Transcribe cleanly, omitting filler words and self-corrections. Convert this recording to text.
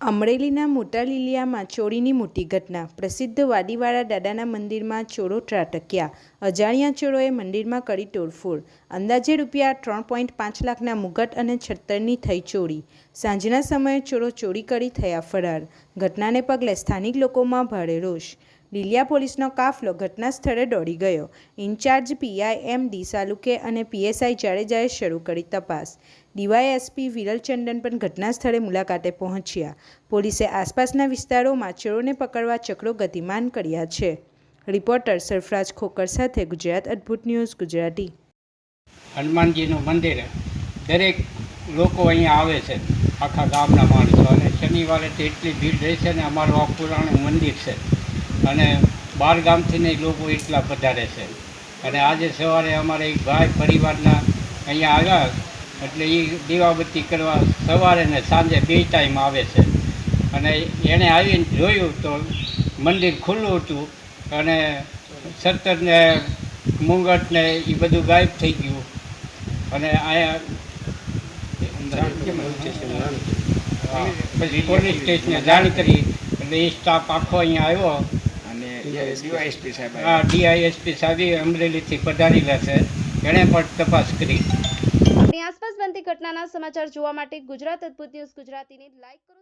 અમરેલીના મોટા લીલિયામાં ચોરીની મોટી ઘટના। પ્રસિદ્ધ વાડીવાળા દાદાના મંદિરમાં ચોરો ત્રાટક્યા। અજાણ્યા ચોરોએ મંદિરમાં કરી તોડફોડ। અંદાજે રૂપિયા 3.5 લાખના મુગટ અને છત્તરની થઈ ચોરી। સાંજના સમયે ચોરો ચોરી કરી થયા ફરાર। ઘટનાને પગલે સ્થાનિક લોકોમાં ભારે રોષ। લીલિયા પોલીસનો કાફલો ઘટના સ્થળે દોડી ગયો। ઇન્ચાર્જ પીઆઈ એમ ડી સાલુકે અને પીએસઆઈ જાડેજાએ શરૂ કરી તપાસ। ડીવાયએસપી વિરલ ચંદન પણ ઘટના સ્થળે મુલાકાતે પહોંચ્યા। પોલીસે આસપાસના વિસ્તારોમાં ચોરોને પકડવા ચક્રો ગતિમાન કર્યા છે। રિપોર્ટર સરફરાજ ખોકર સાથે ગુજરાત અદ્ભુત ન્યૂઝ ગુજરાતી। હનુમાનજીનું મંદિર દરેક લોકો અહીંયા આવે છે, આખા ગામના માણસો, અને શનિવારે તો એટલી ભીડ રહે છે ને અમારું આ પુરાણું મંદિર છે અને બહાર ગામથી લોકો એટલા પધારે છે। અને આજે સવારે અમારે એક ભાઈ પરિવારના અહીંયા આવ્યા એટલે એ દીવાબત્તી કરવા સવારે ને સાંજે 2 ટાઈમ આવે છે। અને એણે આવીને જોયું તો મંદિર ખુલ્લું હતું અને સત્તર ને મુંગટ ને એ બધું ગાયબ થઈ ગયું। અને પછી પોલીસ સ્ટેશને જાણ કરી એટલે એ સ્ટાફ આખો અહીંયા આવ્યો અને ડીઆઈએસપી સાહેબ અમરેલીથી પધારેલા છે, એણે પણ તપાસ કરી। આપણી આસપાસ બનતી ઘટનાના સમાચાર જોવા માટે ગુજરાત અદ્ભુત ન્યૂઝ ગુજરાતીને લાઈક કરો।